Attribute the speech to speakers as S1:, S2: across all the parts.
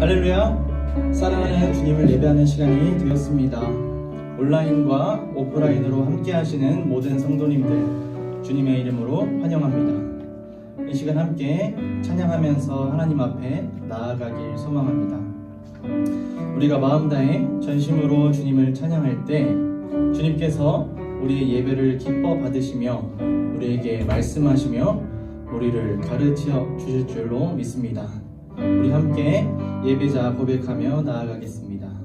S1: 할렐루야! 사랑하는 주님을 예배하는 시간이 되었습니다. 온라인과 오프라인으로 함께 하시는 모든 성도님들 주님의 이름으로 환영합니다. 이 시간 함께 찬양하면서 하나님 앞에 나아가길 소망합니다. 우리가 마음 다해 전심으로 주님을 찬양할 때 주님께서 우리의 예배를 기뻐 받으시며 우리에게 말씀하시며 우리를 가르쳐 주실 줄로 믿습니다. 우리 함께 예배자 고백하며 나아가겠습니다.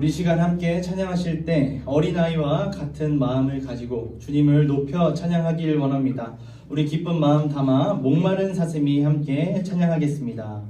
S1: 우리 시간 함께 찬양하실 때 어린아이와 같은 마음을 가지고 주님을 높여 찬양하길 원합니다. 우리 기쁜 마음 담아 목마른 사슴이 함께 찬양하겠습니다.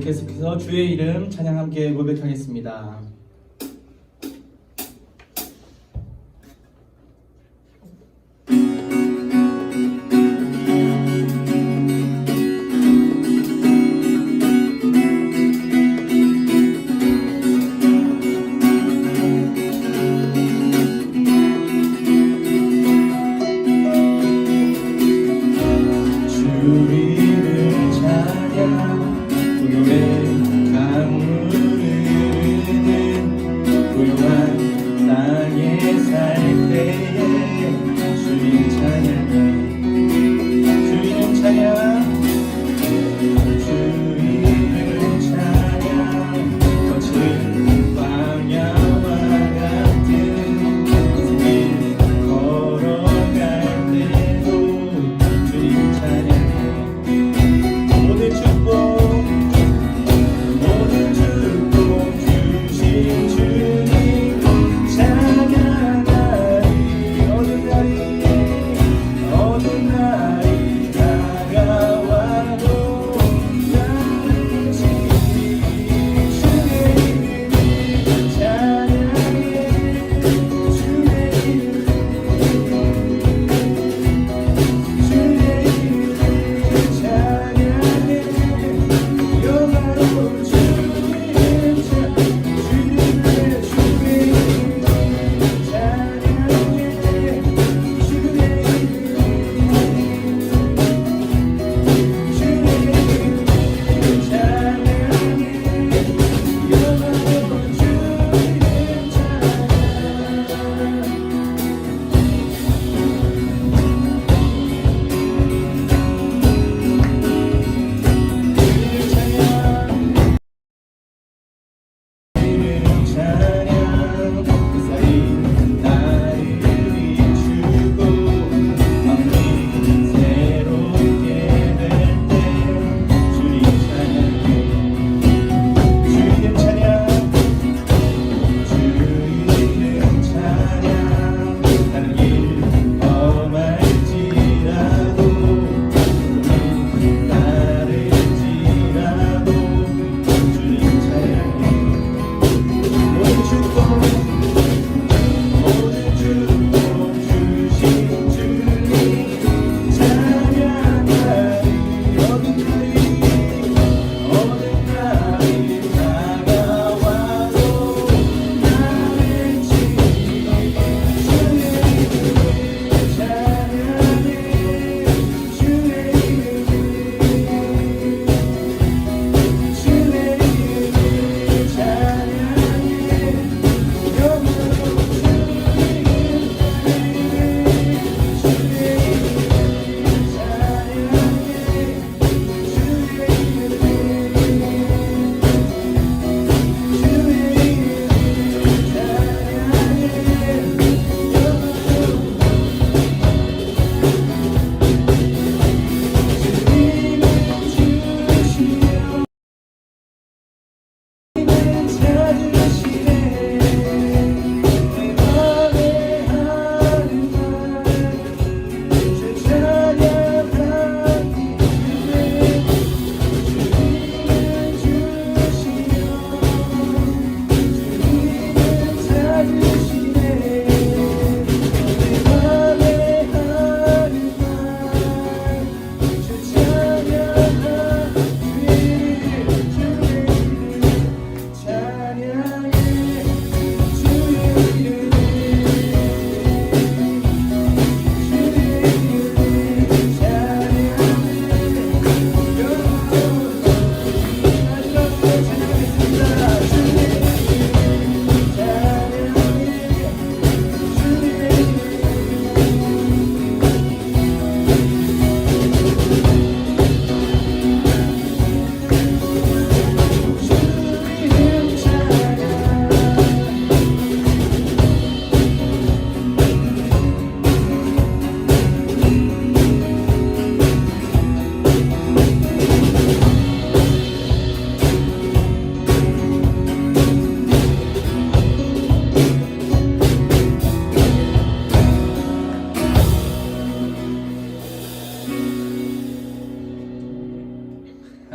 S1: 계속해서 주의 이름 찬양 함께 고백하겠습니다.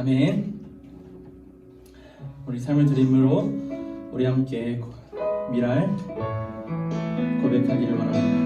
S1: 아멘. 우리 삶을 드림으로 우리 함께 미랄 고백하기를 바랍니다.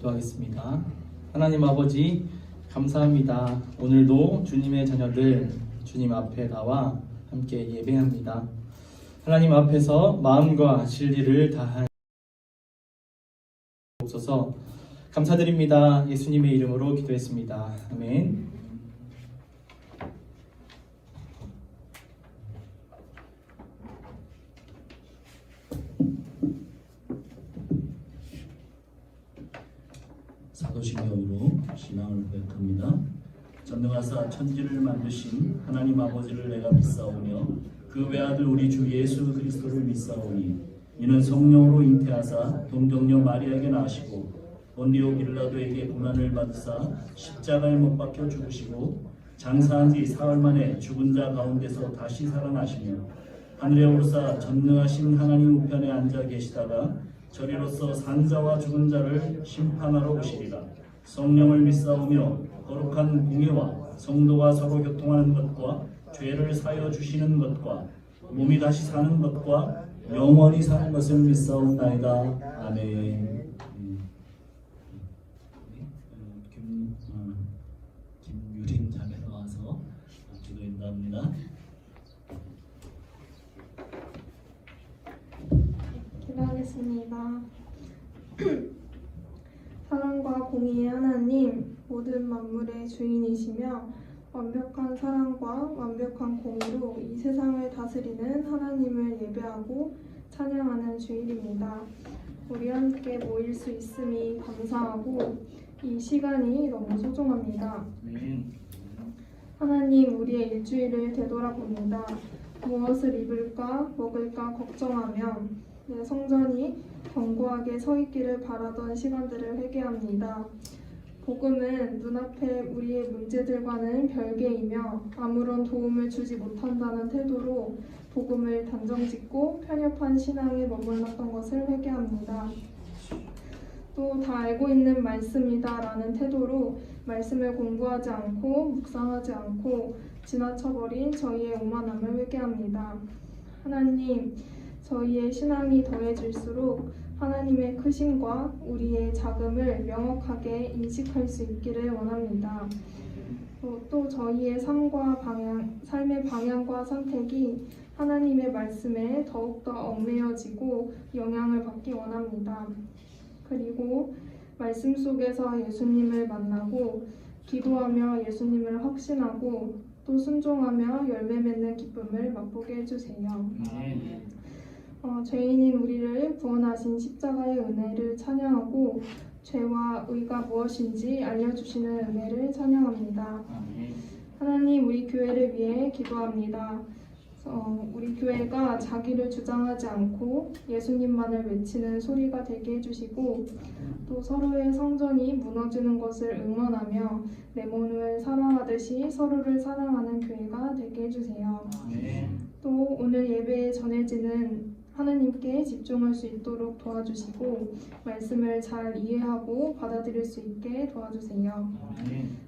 S2: 기도하겠습니다. 하나님 아버지 감사합니다. 오늘도 주님의 자녀들 주님 앞에 나와 함께 예배합니다. 하나님 앞에서 마음과 진리를 다한 옵소서. 감사드립니다. 예수님의 이름으로 기도했습니다. 아멘.
S3: 사도신경으로 신앙을 고백합니다. 전능하사 천지를 만드신 하나님 아버지를 내가 믿사오며 그 외아들 우리 주 예수 그리스도를 믿사오니 이는 성령으로 잉태하사 동정녀 마리아에게 나시고 본디오 빌라도에게 고난을 받으사 십자가에 못 박혀 죽으시고 장사한 지 사흘 만에 죽은 자 가운데서 다시 살아나시며 하늘에 오르사 전능하신 하나님 우편에 앉아 계시다가 저리로서 산자와 죽은 자를 심판하러 오시리라. 성령을 믿사오며 거룩한 공예와 성도가 서로 교통하는 것과 죄를 사여 주시는 것과 몸이 다시 사는 것과 영원히 사는 것을 믿사옵나이다. 아멘. 김유린 자매가 와서 기도 인도합니다.
S4: 기도하겠습니다. 사랑과 공의의 하나님, 모든 만물의 주인이시며 완벽한 사랑과 완벽한 공의로 이 세상을 다스리는 하나님을 예배하고 찬양하는 주일입니다. 우리 함께 모일 수 있음이 감사하고 이 시간이 너무 소중합니다. 하나님, 우리의 일주일을 되돌아봅니다. 무엇을 입을까 먹을까 걱정하며 내 성전이 견고하게 서 있기를 바라던 시간들을 회개합니다. 복음은 눈앞에 우리의 문제들과는 별개이며 아무런 도움을 주지 못한다는 태도로 복음을 단정짓고 편협한 신앙에 머물렀던 것을 회개합니다. 또 다 알고 있는 말씀이다라는 태도로 말씀을 공부하지 않고 묵상하지 않고 지나쳐버린 저희의 오만함을 회개합니다. 하나님, 저희의 신앙이 더해질수록 하나님의 크심과 우리의 작음을 명확하게 인식할 수 있기를 원합니다. 또 저희의 삶의 방향과 선택이 하나님의 말씀에 더욱더 얽매여지고 영향을 받기 원합니다. 그리고 말씀 속에서 예수님을 만나고 기도하며 예수님을 확신하고 또 순종하며 열매 맺는 기쁨을 맛보게 해주세요. 죄인인 우리를 구원하신 십자가의 은혜를 찬양하고 죄와 의가 무엇인지 알려주시는 은혜를 찬양합니다. 하나님, 우리 교회를 위해 기도합니다. 우리 교회가 자기를 주장하지 않고 예수님만을 외치는 소리가 되게 해주시고 또 서로의 성전이 무너지는 것을 응원하며 내 몸을 사랑하듯이 서로를 사랑하는 교회가 되게 해주세요. 또 오늘 예배에 전해지는 하나님께 집중할 수 있도록 도와주시고 말씀을 잘 이해하고 받아들일 수 있게 도와주세요.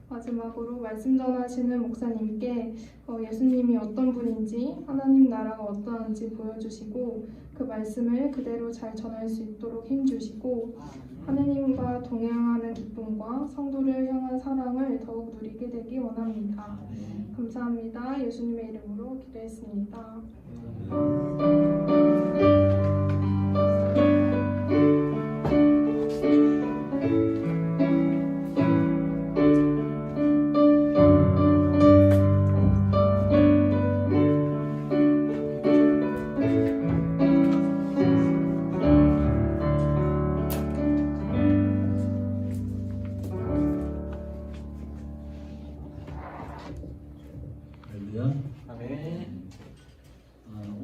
S4: 마지막으로 말씀 전하시는 목사님께 예수님이 어떤 분인지 하나님 나라가 어떠한지 보여주시고 그 말씀을 그대로 잘 전할 수 있도록 힘주시고 하나님과 동행하는 기쁨과 성도를 향한 사랑을 더욱 누리게 되기 원합니다. 감사합니다. 예수님의 이름으로 기도했습니다.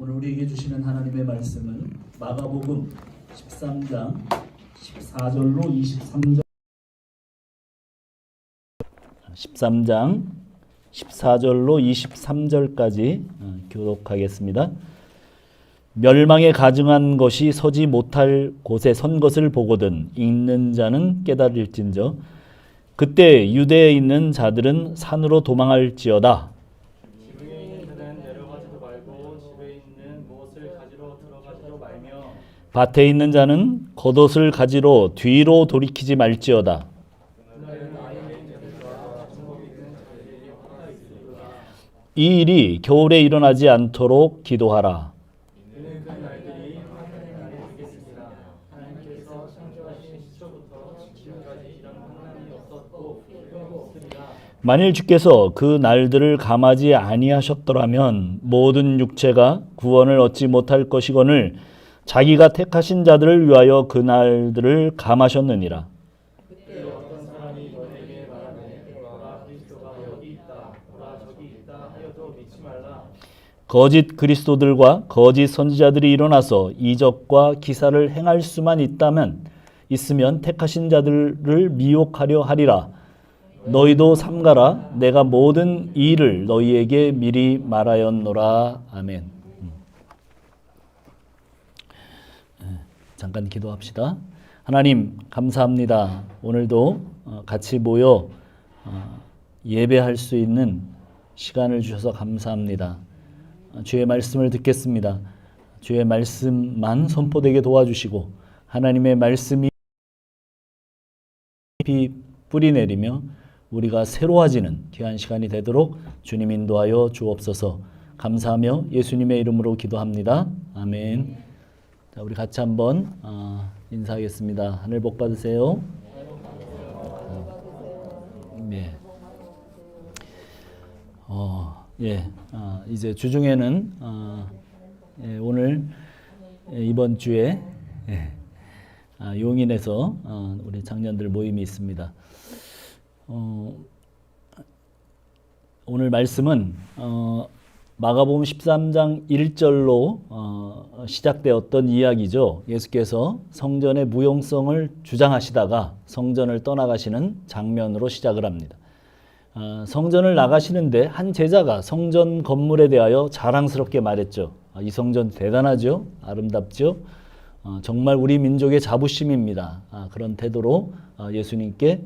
S3: 오늘 우리에게 주시는 하나님의 말씀은 마가복음 13장 14절로 23절 13장 14절로 23절까지 교독하겠습니다. 멸망에 가증한 것이 서지 못할 곳에 선 것을 보거든 읽는 자는 깨달을진저 그때 유대에 있는 자들은 산으로 도망할지어다.
S2: 지붕에 있는 자는 내려가지도 말고 집에 있는 무엇을 가지러 들어가지도 말며
S3: 밭에 있는 자는 겉옷을 가지러 뒤로 돌이키지 말지어다. 이 일이 겨울에 일어나지 않도록 기도하라.
S2: 그는 그 날들이 하나님의 날이 되겠습니다. 하나님께서 창조하신 시초부터 지금까지 이런 하나님이 없었고 또 없으리라.
S3: 만일 주께서 그 날들을 감하지 아니하셨더라면 모든 육체가 구원을 얻지 못할 것이거늘 자기가 택하신 자들을 위하여 그 날들을 감하셨느니라.
S2: 그때 어떤 사람이 너에게 말하되 보라 그리스도가 여기 있다 보라 저기 있다 하여도 믿지 말라.
S3: 거짓 그리스도들과 거짓 선지자들이 일어나서 이적과 기사를 행할 수만 있다면 있으면 택하신 자들을 미혹하려 하리라. 너희도 삼가라. 내가 모든 이 일을 너희에게 미리 말하였노라. 아멘. 잠깐 기도합시다. 하나님 감사합니다. 오늘도 같이 모여 예배할 수 있는 시간을 주셔서 감사합니다. 주의 말씀을 듣겠습니다. 주의 말씀만 선포되게 도와주시고 하나님의 말씀이 깊이 뿌리 내리며 우리가 새로워지는 귀한 시간이 되도록 주님 인도하여 주옵소서. 감사하며 예수님의 이름으로 기도합니다. 아멘. 자, 우리 같이 한번 인사하겠습니다. 하늘 복 받으세요. 네. 이제 주중에는 오늘 이번 주에 용인에서 우리 장년들 모임이 있습니다. 오늘 말씀은 마가복음 13장 1절로 시작되었던 이야기죠. 예수께서 성전의 무용성을 주장하시다가 성전을 떠나가시는 장면으로 시작을 합니다. 성전을 나가시는데 한 제자가 성전 건물에 대하여 자랑스럽게 말했죠. 이 성전 대단하죠? 아름답죠? 정말 우리 민족의 자부심입니다. 그런 태도로 예수님께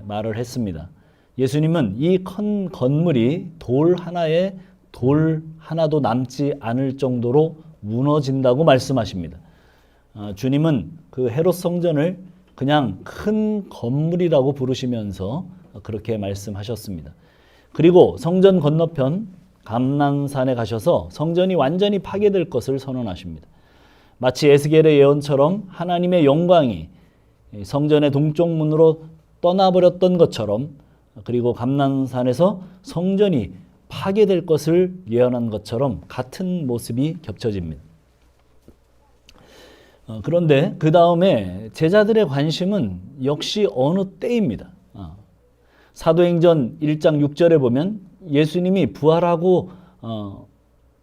S3: 말을 했습니다. 예수님은 이 큰 건물이 돌 하나도 남지 않을 정도로 무너진다고 말씀하십니다. 주님은 그 헤롯 성전을 그냥 큰 건물이라고 부르시면서 그렇게 말씀하셨습니다. 그리고 성전 건너편 감난산에 가셔서 성전이 완전히 파괴될 것을 선언하십니다. 마치 에스겔의 예언처럼 하나님의 영광이 성전의 동쪽 문으로 떠나버렸던 것처럼, 그리고 감난산에서 성전이 파괴될 것을 예언한 것처럼 같은 모습이 겹쳐집니다. 그런데 그 다음에 제자들의 관심은 역시 어느 때입니다. 사도행전 1장 6절에 보면 예수님이 부활하고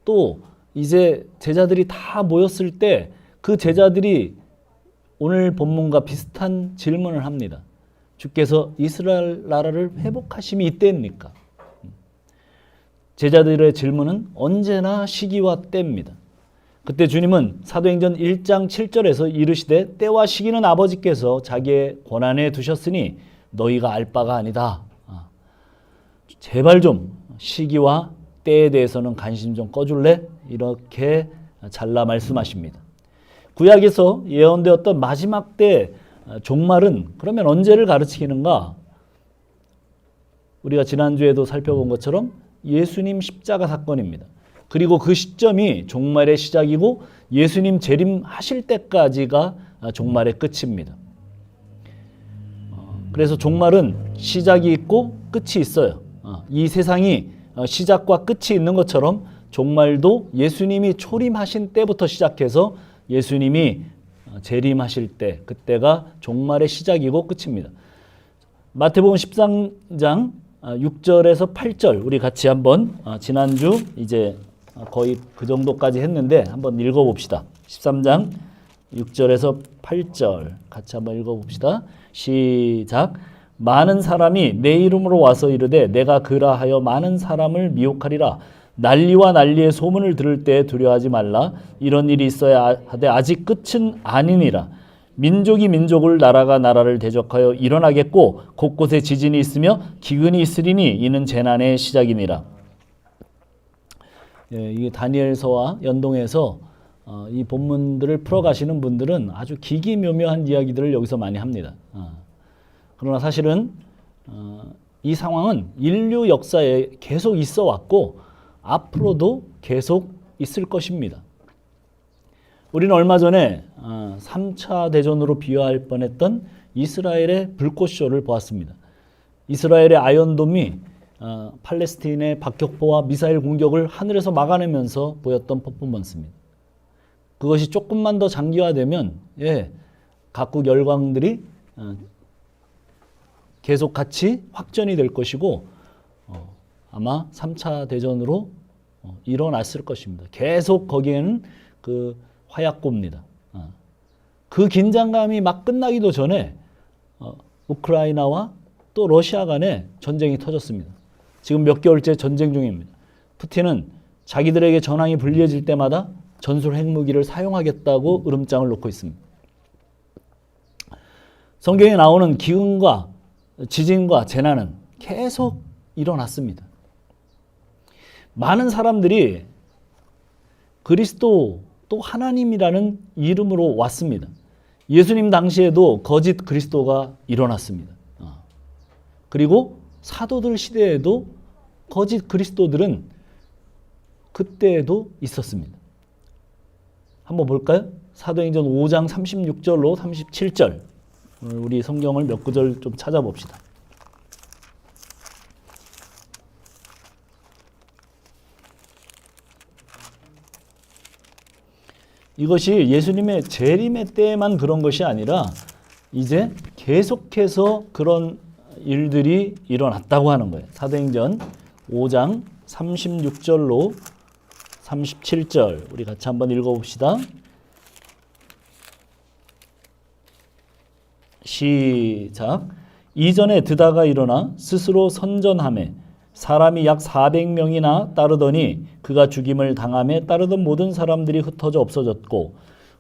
S3: 또 이제 제자들이 다 모였을 때 그 제자들이 오늘 본문과 비슷한 질문을 합니다. 주께서 이스라엘 나라를 회복하심이 이때입니까? 제자들의 질문은 언제나 시기와 때입니다. 그때 주님은 사도행전 1장 7절에서 이르시되 때와 시기는 아버지께서 자기의 권한에 두셨으니 너희가 알 바가 아니다. 제발 좀 시기와 때에 대해서는 관심 좀 꺼줄래? 이렇게 잘라 말씀하십니다. 구약에서 예언되었던 마지막 때 종말은 그러면 언제를 가르치는가? 우리가 지난주에도 살펴본 것처럼 예수님 십자가 사건입니다. 그리고 그 시점이 종말의 시작이고 예수님 재림하실 때까지가 종말의 끝입니다. 그래서 종말은 시작이 있고 끝이 있어요. 이 세상이 시작과 끝이 있는 것처럼 종말도 예수님이 초림하신 때부터 시작해서 예수님이 재림하실 때, 그때가 종말의 시작이고 끝입니다. 마태복음 13장 6절에서 8절 우리 같이 한번 지난주 이제 거의 그 정도까지 했는데 한번 읽어봅시다. 13장 6절에서 8절 같이 한번 읽어봅시다. 시작. 많은 사람이 내 이름으로 와서 이르되 내가 그라하여 많은 사람을 미혹하리라. 난리와 난리의 소문을 들을 때 두려워하지 말라. 이런 일이 있어야 하되 아직 끝은 아니니라. 민족이 민족을 나라가 나라를 대적하여 일어나겠고 곳곳에 지진이 있으며 기근이 있으리니 이는 재난의 시작이니라. 이게 다니엘서와 연동해서 이 본문들을 풀어가시는 분들은 아주 기기묘묘한 이야기들을 여기서 많이 합니다. 그러나 사실은 이 상황은 인류 역사에 계속 있어 왔고 앞으로도 계속 있을 것입니다. 우리는 얼마 전에 3차 대전으로 비유할 뻔했던 이스라엘의 불꽃쇼를 보았습니다. 이스라엘의 아이언돔이 팔레스틴의 박격포와 미사일 공격을 하늘에서 막아내면서 보였던 퍼포먼스입니다. 그것이 조금만 더 장기화되면 각국 열강들이 계속 같이 확전이 될 것이고 아마 3차 대전으로 일어났을 것입니다. 계속 거기에는 그 화약고입니다.
S5: 그 긴장감이 막 끝나기도 전에 우크라이나와 또 러시아 간에 전쟁이 터졌습니다. 지금 몇 개월째 전쟁 중입니다. 푸틴은 자기들에게 전황이 불리해질 때마다 전술 핵무기를 사용하겠다고 으름장을 놓고 있습니다. 성경에 나오는 기근과 지진과 재난은 계속 일어났습니다. 많은 사람들이 그리스도 또 하나님이라는 이름으로 왔습니다. 예수님 당시에도 거짓 그리스도가 일어났습니다. 그리고 사도들 시대에도 거짓 그리스도들은 그때에도 있었습니다. 한번 볼까요? 사도행전 5장 36절로 37절. 우리 성경을 몇 구절 좀 찾아봅시다. 이것이 예수님의 재림의 때에만 그런 것이 아니라 이제 계속해서 그런 일들이 일어났다고 하는 거예요. 사도행전 5장 36절로 37절 우리 같이 한번 읽어봅시다. 시작. 이전에 드다가 일어나 스스로 선전하매 사람이 약 400명이나 따르더니 그가 죽임을 당함에 따르던 모든 사람들이 흩어져 없어졌고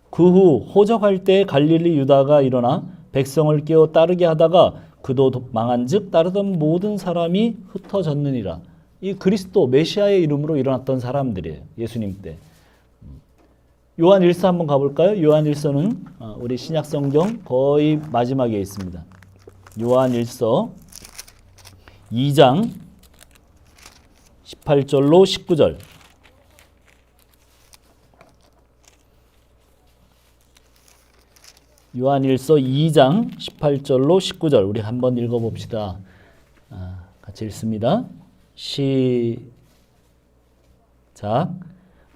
S5: 그 후 호적할 때 갈릴리 유다가 일어나 백성을 깨워 따르게 하다가 그도 망한즉 따르던 모든 사람이 흩어졌느니라. 이 그리스도 메시아의 이름으로 일어났던 사람들이에요. 예수님 때. 요한 1서 한번 가볼까요? 요한 1서는 우리 신약 성경 거의 마지막에 있습니다. 요한 1서 2장 18절로 19절. 요한 1서 2장 18절로 19절 우리 한번 읽어봅시다. 같이 읽습니다. 시작.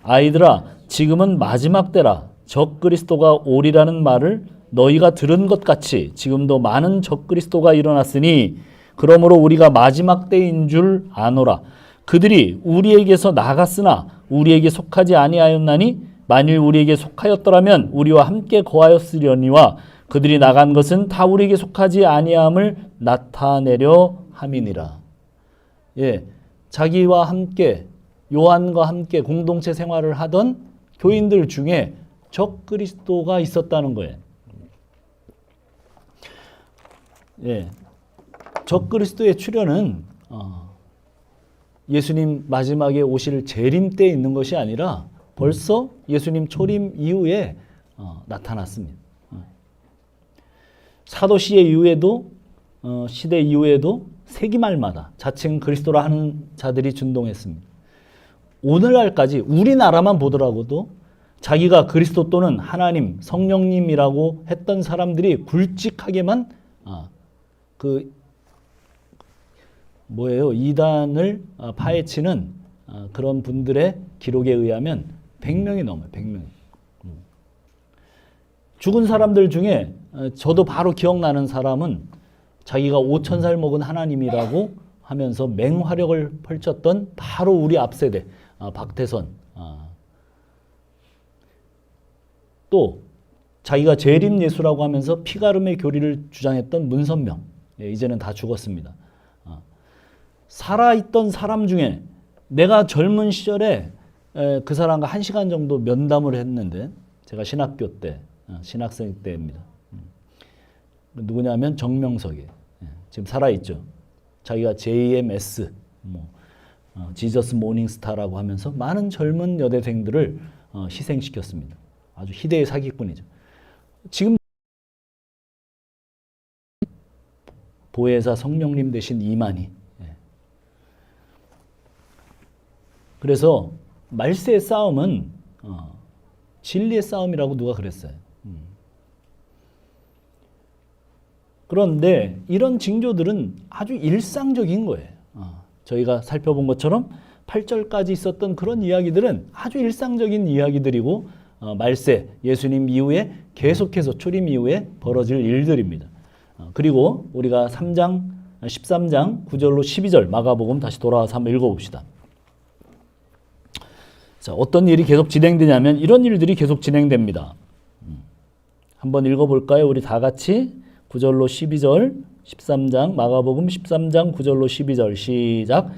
S5: 아이들아 지금은 마지막 때라. 적그리스도가 오리라는 말을 너희가 들은 것 같이 지금도 많은 적그리스도가 일어났으니 그러므로 우리가 마지막 때인 줄 아노라. 그들이 우리에게서 나갔으나 우리에게 속하지 아니하였나니 만일 우리에게 속하였더라면 우리와 함께 거하였으려니와 그들이 나간 것은 다 우리에게 속하지 아니함을 나타내려 함이니라. 예, 자기와 함께 요한과 함께 공동체 생활을 하던 교인들 중에 적그리스도가 있었다는 거예요. 예, 적그리스도의 출현은 예수님 마지막에 오실 재림 때 있는 것이 아니라 벌써 예수님 초림 이후에 나타났습니다. 사도 시대 이후에도 세기말마다 자칭 그리스도라 하는 자들이 준동했습니다. 오늘날까지 우리나라만 보더라도 자기가 그리스도 또는 하나님, 성령님이라고 했던 사람들이 굵직하게만 이단을 파헤치는 그런 분들의 기록에 의하면 100명이 넘어요. 100명이. 죽은 사람들 중에 저도 바로 기억나는 사람은 자기가 5,000살 먹은 하나님이라고 하면서 맹활약을 펼쳤던 바로 우리 앞세대 박태선. 또 자기가 재림 예수라고 하면서 피가름의 교리를 주장했던 문선명. 이제는 다 죽었습니다. 살아있던 사람 중에 내가 젊은 시절에 그 사람과 1시간 정도 면담을 했는데 제가 신학교 때, 신학생 때입니다. 누구냐면 정명석이에요. 지금 살아있죠. 자기가 JMS, 지저스 모닝스타라고 하면서 많은 젊은 여대생들을 희생시켰습니다. 아주 희대의 사기꾼이죠. 지금 보혜사 성령님 대신 이만희. 그래서 말세의 싸움은 진리의 싸움이라고 누가 그랬어요. 그런데 이런 징조들은 아주 일상적인 거예요. 저희가 살펴본 것처럼 8절까지 있었던 그런 이야기들은 아주 일상적인 이야기들이고 말세, 예수님 이후에 계속해서 초림 이후에 벌어질 일들입니다. 그리고 우리가 13장 9절로 12절 마가복음 다시 돌아와서 한번 읽어봅시다. 자, 어떤 일이 계속 진행되냐면 이런 일들이 계속 진행됩니다. 한번 읽어볼까요? 우리 다 같이 9절로 12절 13장 마가복음 13장 9절로 12절 시작.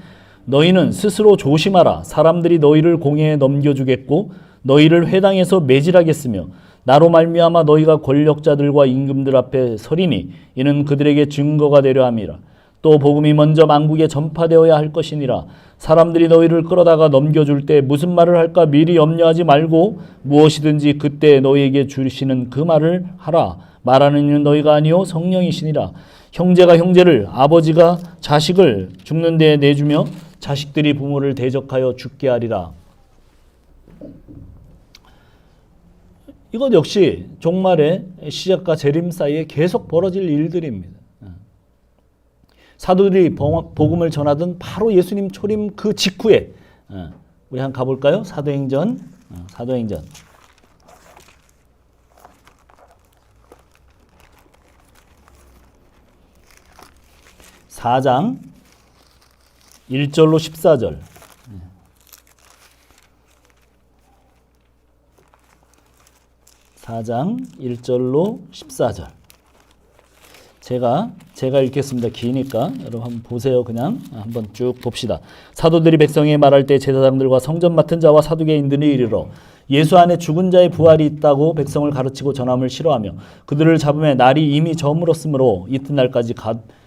S5: 너희는 스스로 조심하라. 사람들이 너희를 공회에 넘겨주겠고 너희를 회당에서 매질하겠으며 나로 말미암아 너희가 권력자들과 임금들 앞에 서리니 이는 그들에게 증거가 되려 함이라. 또 복음이 먼저 만국에 전파되어야 할 것이니라. 사람들이 너희를 끌어다가 넘겨줄 때 무슨 말을 할까 미리 염려하지 말고 무엇이든지 그때 너희에게 주시는 그 말을 하라. 말하는 이는 너희가 아니요 성령이시니라. 형제가 형제를 아버지가 자식을 죽는 데에 내주며 자식들이 부모를 대적하여 죽게 하리라. 이것 역시 종말의 시작과 재림 사이에 계속 벌어질 일들입니다. 사도들이 복음을 전하던 바로 예수님 초림 그 직후에 우리 한번 가볼까요? 사도행전 4장 1절로 14절. 4장 1절로 14절. 제가 읽겠습니다. 기니까 여러분 한번 보세요. 그냥 한번 쭉 봅시다. 사도들이 백성에게 말할 때 제사장들과 성전 맡은 자와 사두개인들이 이르러 예수 안에 죽은 자의 부활이 있다고 백성을 가르치고 전함을 싫어하며 그들을 잡음에 날이 이미 저물었으므로 이튿날까지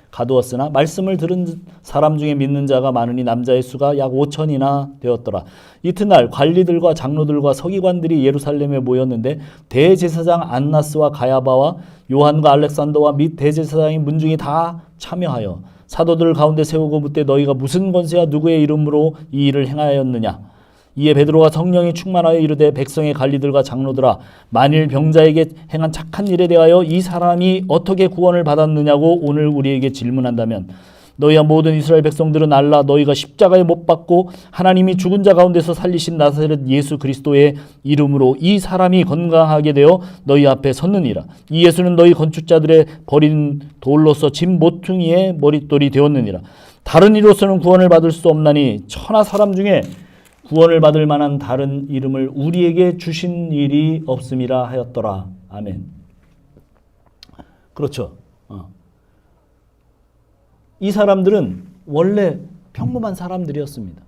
S5: 가두었으나 말씀을 들은 사람 중에 믿는 자가 많으니 남자의 수가 약 5천이나 되었더라. 이튿날 관리들과 장로들과 서기관들이 예루살렘에 모였는데 대제사장 안나스와 가야바와 요한과 알렉산더와 및 대제사장의 문중이 다 참여하여 사도들 가운데 세우고 묻되 너희가 무슨 권세와 누구의 이름으로 이 일을 행하였느냐. 이에 베드로가 성령이 충만하여 이르되 백성의 관리들과 장로들아 만일 병자에게 행한 착한 일에 대하여 이 사람이 어떻게 구원을 받았느냐고 오늘 우리에게 질문한다면 너희와 모든 이스라엘 백성들은 알라. 너희가 십자가에 못 박고 하나님이 죽은 자 가운데서 살리신 나사렛 예수 그리스도의 이름으로 이 사람이 건강하게 되어 너희 앞에 섰느니라. 이 예수는 너희 건축자들의 버린 돌로서 집 모퉁이의 머릿돌이 되었느니라. 다른 이로서는 구원을 받을 수 없나니 천하 사람 중에 구원을 받을 만한 다른 이름을 우리에게 주신 일이 없음이라 하였더라. 아멘. 그렇죠. 이 사람들은 원래 평범한 사람들이었습니다.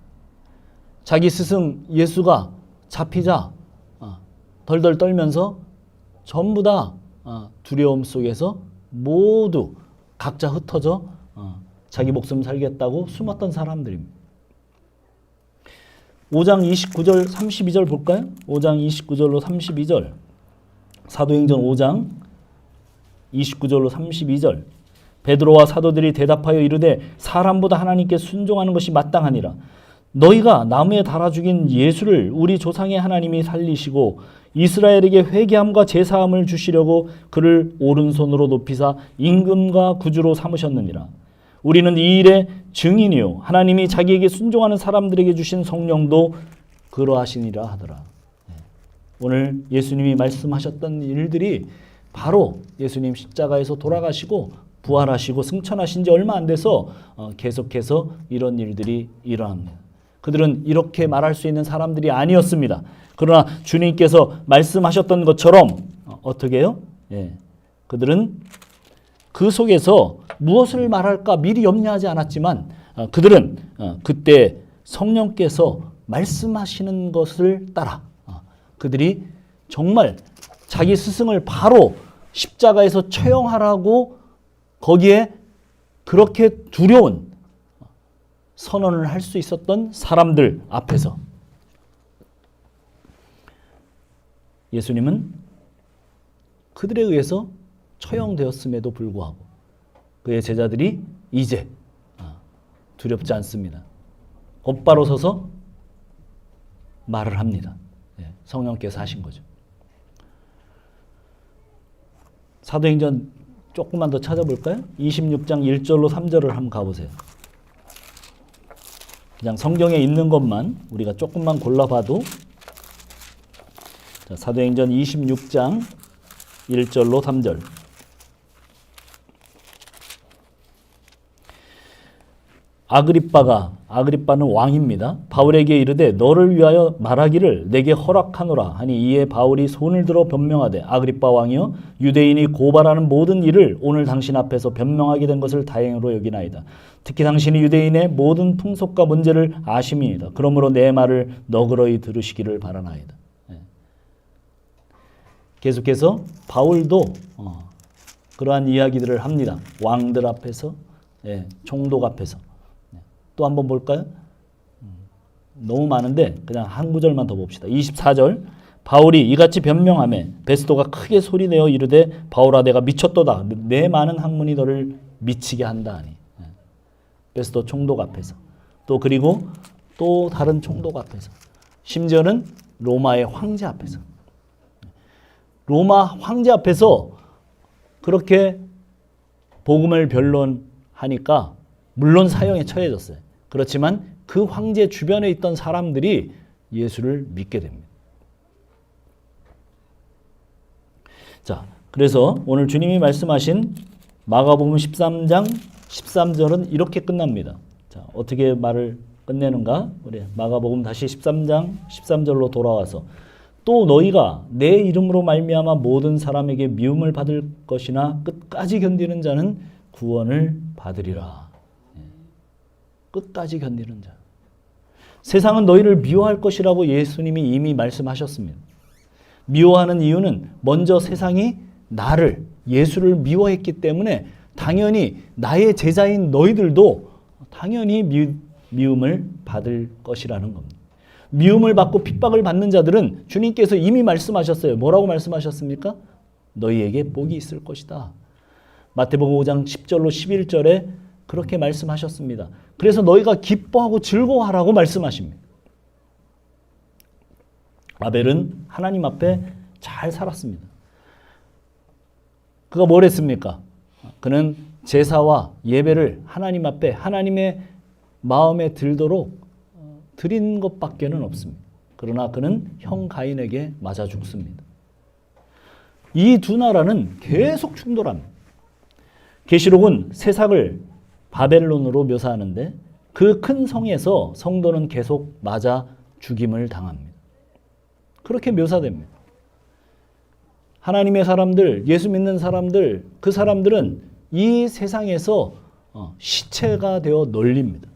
S5: 자기 스승 예수가 잡히자 덜덜 떨면서 전부 다 두려움 속에서 모두 각자 흩어져 자기 목숨 살겠다고 숨었던 사람들입니다. 5장 29절 32절 볼까요? 5장 29절로 32절. 사도행전 5장 29절로 32절. 베드로와 사도들이 대답하여 이르되 사람보다 하나님께 순종하는 것이 마땅하니라. 너희가 나무에 달아 죽인 예수를 우리 조상의 하나님이 살리시고 이스라엘에게 회개함과 제사함을 주시려고 그를 오른손으로 높이사 임금과 구주로 삼으셨느니라. 우리는 이 일의 증인이요 하나님이 자기에게 순종하는 사람들에게 주신 성령도 그러하시니라 하더라. 오늘 예수님이 말씀하셨던 일들이 바로 예수님 십자가에서 돌아가시고 부활하시고 승천하신 지 얼마 안 돼서 계속해서 이런 일들이 일어납니다. 그들은 이렇게 말할 수 있는 사람들이 아니었습니다. 그러나 주님께서 말씀하셨던 것처럼 어떻게 해요? 그들은 그 속에서 무엇을 말할까 미리 염려하지 않았지만 그들은 그때 성령께서 말씀하시는 것을 따라 그들이 정말 자기 스승을 바로 십자가에서 처형하라고 거기에 그렇게 두려운 선언을 할 수 있었던 사람들 앞에서 예수님은 그들에 의해서 처형되었음에도 불구하고 그의 제자들이 이제 두렵지 않습니다. 곧바로 서서 말을 합니다. 성령께서 하신 거죠. 사도행전 조금만 더 찾아볼까요? 26장 1절로 3절을 한번 가보세요. 그냥 성경에 있는 것만 우리가 조금만 골라봐도 자, 사도행전 26장 1절로 3절 아그리빠는 왕입니다. 바울에게 이르되 너를 위하여 말하기를 내게 허락하노라 하니 이에 바울이 손을 들어 변명하되 아그리빠 왕이여 유대인이 고발하는 모든 일을 오늘 당신 앞에서 변명하게 된 것을 다행으로 여기나이다. 특히 당신이 유대인의 모든 풍속과 문제를 아심이니이다. 그러므로 내 말을 너그러이 들으시기를 바라나이다. 계속해서 바울도 그러한 이야기들을 합니다. 왕들 앞에서, 총독 앞에서. 또 한번 볼까요? 너무 많은데 그냥 한 구절만 더 봅시다. 24절 바울이 이같이 변명하며 베스도가 크게 소리내어 이르되 바울아 내가 미쳤도다. 내 많은 학문이 너를 미치게 한다 하니. 베스도 총독 앞에서. 또 그리고 또 다른 총독 앞에서. 심지어는 로마의 황제 앞에서. 로마 황제 앞에서 그렇게 복음을 변론하니까 물론 사형에 처해졌어요. 그렇지만 그 황제 주변에 있던 사람들이 예수를 믿게 됩니다. 자, 그래서 오늘 주님이 말씀하신 마가복음 13장 13절은 이렇게 끝납니다. 자, 어떻게 말을 끝내는가? 우리 마가복음 다시 13장 13절로 돌아와서 또 너희가 내 이름으로 말미암아 모든 사람에게 미움을 받을 것이나 끝까지 견디는 자는 구원을 받으리라. 끝까지 견디는 자. 세상은 너희를 미워할 것이라고 예수님이 이미 말씀하셨습니다. 미워하는 이유는 먼저 세상이 나를, 예수를 미워했기 때문에 당연히 나의 제자인 너희들도 당연히 미움을 받을 것이라는 겁니다. 미움을 받고 핍박을 받는 자들은 주님께서 이미 말씀하셨어요. 뭐라고 말씀하셨습니까? 너희에게 복이 있을 것이다. 마태복음 5장 10절로 11절에 그렇게 말씀하셨습니다. 그래서 너희가 기뻐하고 즐거워하라고 말씀하십니다. 아벨은 하나님 앞에 잘 살았습니다. 그가 뭘 했습니까? 그는 제사와 예배를 하나님 앞에 하나님의 마음에 들도록 드린 것밖에는 없습니다. 그러나 그는 형 가인에게 맞아 죽습니다. 이 두 나라는 계속 충돌합니다. 계시록은 세상을 바벨론으로 묘사하는데 그 큰 성에서 성도는 계속 맞아 죽임을 당합니다. 그렇게 묘사됩니다. 하나님의 사람들, 예수 믿는 사람들, 그 사람들은 이 세상에서 시체가 되어 널립니다.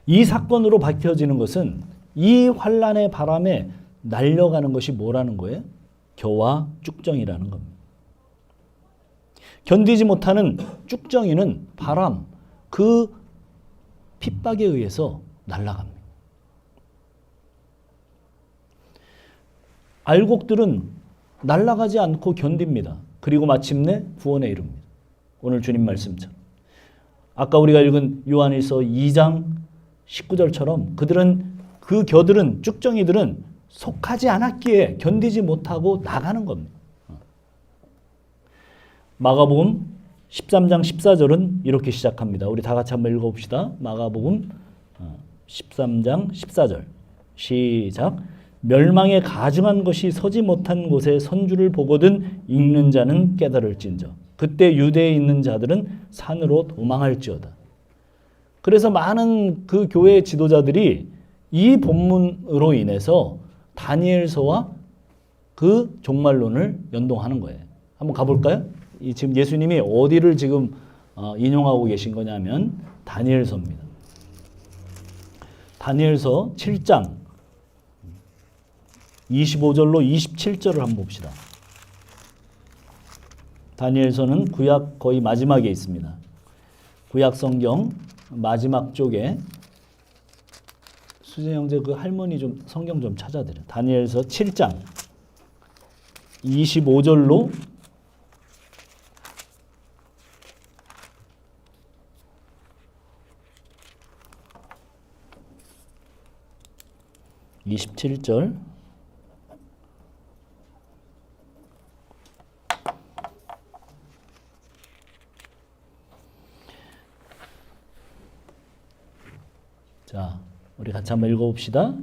S5: 이 사건으로 밝혀지는 것은 이 환란의 바람에 날려가는 것이 뭐라는 거예요? 겨와 쭉정이라는 겁니다. 견디지 못하는 쭉정이는 바람, 그 핍박에 의해서 날아갑니다. 알곡들은 날아가지 않고 견딥니다. 그리고 마침내 구원에 이릅니다. 오늘 주님 말씀처럼. 아까 우리가 읽은 요한일서 2장 19절처럼 그 겨들은 쭉정이들은 속하지 않았기에 견디지 못하고 나가는 겁니다. 마가복음 13장 14절은 이렇게 시작합니다. 우리 다 같이 한번 읽어봅시다. 마가복음 13장 14절 시작. 멸망에 가증한 것이 서지 못한 곳에 선주를 보거든 읽는 자는 깨달을진저 그때 유대에 있는 자들은 산으로 도망할지어다. 그래서 많은 그 교회 지도자들이 이 본문으로 인해서 다니엘서와 그 종말론을 연동하는 거예요. 한번 가볼까요? 지금 예수님이 어디를 지금 인용하고 계신 거냐면 다니엘서입니다. 다니엘서 7장 25절로 27절을 한번 봅시다. 다니엘서는 구약 거의 마지막에 있습니다. 구약 성경 마지막 쪽에 수진 형제 그 할머니 좀 성경 좀 찾아드려. 다니엘서 7장 25절로 27절 자, 우리 같이 한번 읽어봅시다.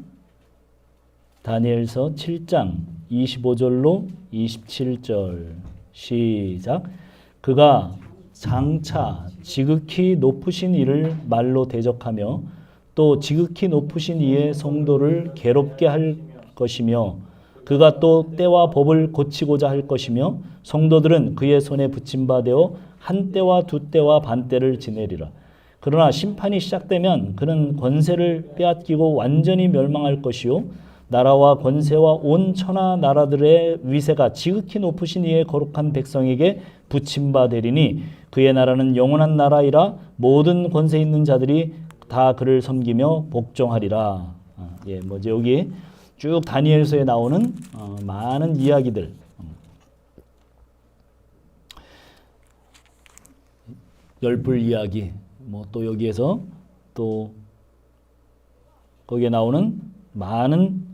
S5: 다니엘서 7장 25절로 27절 시작. 그가 장차 지극히 높으신 이를 말로 대적하며 또 지극히 높으신 이의 성도를 괴롭게 할 것이며 그가 또 때와 법을 고치고자 할 것이며 성도들은 그의 손에 붙임바 되어 한 때와 두 때와 반 때를 지내리라. 그러나 심판이 시작되면 그는 권세를 빼앗기고 완전히 멸망할 것이요 나라와 권세와 온 천하 나라들의 위세가 지극히 높으신 이의 거룩한 백성에게 붙임바 되리니 그의 나라는 영원한 나라이라 모든 권세 있는 자들이 다 그를 섬기며 복종하리라. 뭐지 여기 쭉 다니엘서에 나오는 많은 이야기들. 열불 이야기. 뭐 또 여기에서 또 거기에 나오는 많은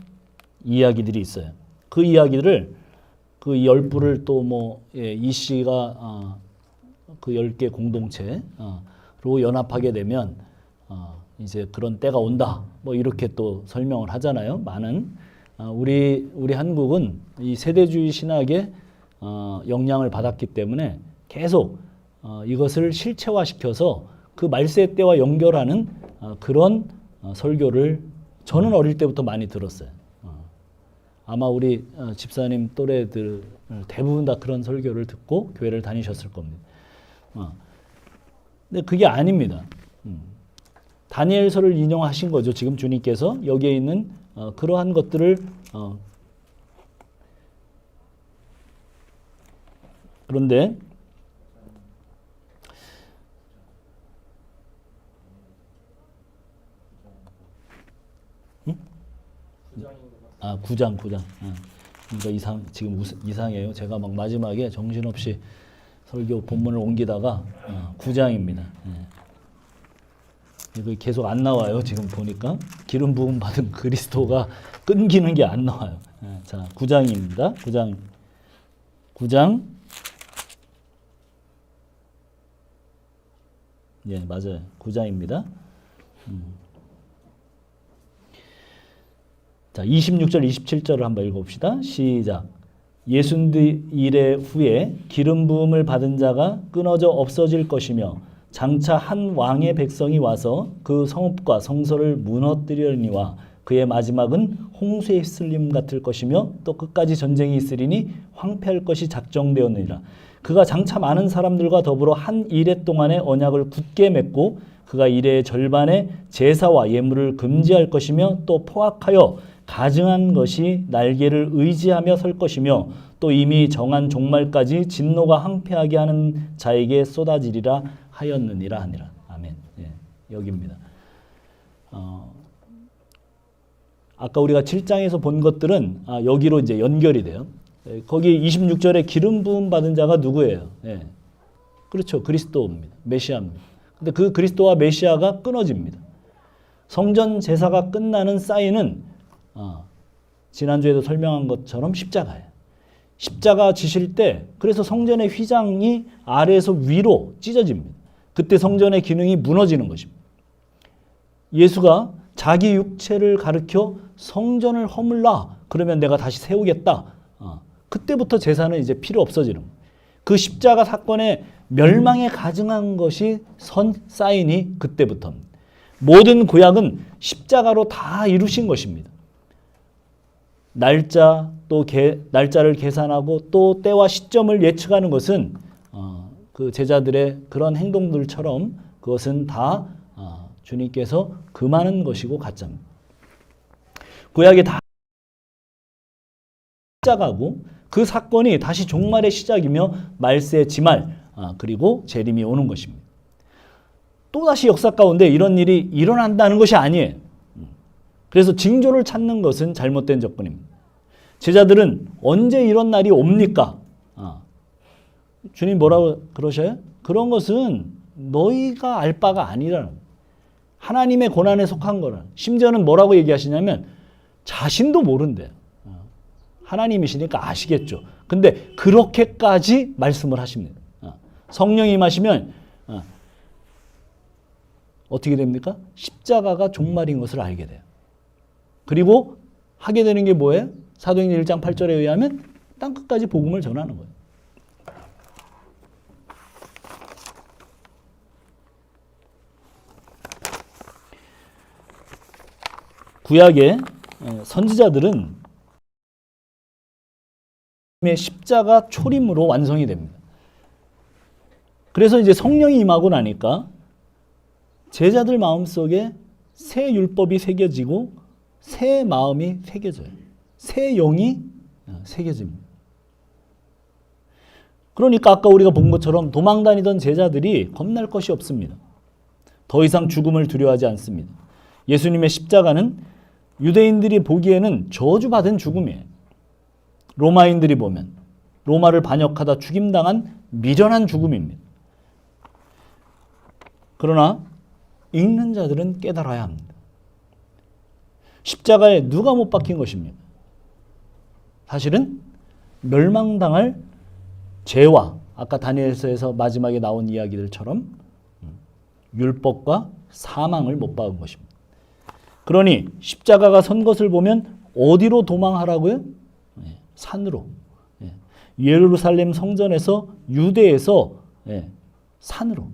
S5: 이야기들이 있어요. 그 이야기들을 그 열불을 또 뭐 이 씨가 그 10개 공동체로 연합하게 되면 이제 그런 때가 온다. 뭐 이렇게 또 설명을 하잖아요. 많은 우리 한국은 이 세대주의 신학의 영향을 받았기 때문에 계속 이것을 실체화시켜서 그 말세 때와 연결하는 그런 설교를 저는 어릴 때부터 많이 들었어요. 아마 우리 집사님 또래들 대부분 다 그런 설교를 듣고 교회를 다니셨을 겁니다. 근데 그게 아닙니다. 다니엘서를 인용하신 거죠. 지금 주님께서 여기에 있는 그러한 것들을 그런데 아, 9장. 그러니까 지금 이상해요. 제가 막 마지막에 정신없이 설교 본문을 옮기다가 9장입니다. 이거 계속 안 나와요. 지금 보니까 기름 부음 받은 그리스도가 끊기는 게 안 나와요. 자, 9장입니다. 9장. 예, 맞아요. 9장입니다. 자, 26절, 27절을 한번 읽어봅시다. 시작. 예순 이래 후에 기름 부음을 받은 자가 끊어져 없어질 것이며 장차 한 왕의 백성이 와서 그 성읍과 성소를 무너뜨리려니와 그의 마지막은 홍수에 휩쓸림 같을 것이며 또 끝까지 전쟁이 있으리니 황폐할 것이 작정되었느니라. 그가 장차 많은 사람들과 더불어 한 이래 동안의 언약을 굳게 맺고 그가 이래의 절반의 제사와 예물을 금지할 것이며 또 포악하여 가증한 것이 날개를 의지하며 설 것이며 또 이미 정한 종말까지 진노가 항폐하게 하는 자에게 쏟아지리라 하였느니라 하니라. 아멘. 예, 여기입니다. 아까 우리가 7장에서 본 것들은 여기로 이제 연결이 돼요. 거기 26절에 기름 부음 받은 자가 누구예요? 예. 그렇죠. 그리스도입니다. 메시아입니다. 근데 그 그리스도와 메시아가 끊어집니다. 성전 제사가 끝나는 사인은 지난주에도 설명한 것처럼 십자가예요. 십자가 지실 때 그래서 성전의 휘장이 아래에서 위로 찢어집니다. 그때 성전의 기능이 무너지는 것입니다. 예수가 자기 육체를 가리켜 성전을 허물라 그러면 내가 다시 세우겠다. 그때부터 제사는 이제 필요 없어지는 거예요. 그 십자가 사건의 멸망에 가증한 것이 선 사인이 그때부터입니다. 모든 구약은 십자가로 다 이루신 것입니다. 날짜를 계산하고 또 때와 시점을 예측하는 것은 그 제자들의 그런 행동들처럼 그것은 다 주님께서 금하는 것이고 가짜입니다. 구약이 다 십자가고 그 사건이 다시 종말의 시작이며 말세 지말 그리고 재림이 오는 것입니다. 또다시 역사 가운데 이런 일이 일어난다는 것이 아니에요. 그래서 징조를 찾는 것은 잘못된 접근입니다. 제자들은 언제 이런 날이 옵니까? 주님 뭐라고 그러셔요? 그런 것은 너희가 알 바가 아니라는 거예요. 하나님의 고난에 속한 거라. 심지어는 뭐라고 얘기하시냐면 자신도 모른대요. 하나님이시니까 아시겠죠. 근데 그렇게까지 말씀을 하십니다. 성령이 임하시면 어떻게 됩니까? 십자가가 종말인 것을 알게 돼요. 그리고 하게 되는 게 뭐예요? 사도행전 1장 8절에 의하면 땅끝까지 복음을 전하는 거예요. 구약의 선지자들은 십자가 초림으로 완성이 됩니다. 그래서 이제 성령이 임하고 나니까 제자들 마음속에 새 율법이 새겨지고 새 마음이 새겨져요. 새 영이 새겨집니다. 그러니까 아까 우리가 본 것처럼 도망 다니던 제자들이 겁날 것이 없습니다. 더 이상 죽음을 두려워하지 않습니다. 예수님의 십자가는 유대인들이 보기에는 저주받은 죽음이에요. 로마인들이 보면 로마를 반역하다 죽임당한 미련한 죽음입니다. 그러나 읽는 자들은 깨달아야 합니다. 십자가에 누가 못 박힌 것입니까? 사실은 멸망당할 죄와 아까 다니엘서에서 마지막에 나온 이야기들처럼 율법과 사망을 못 박은 것입니다. 그러니 십자가가 선 것을 보면 어디로 도망하라고요? 산으로. 예루살렘 성전에서 유대에서 산으로.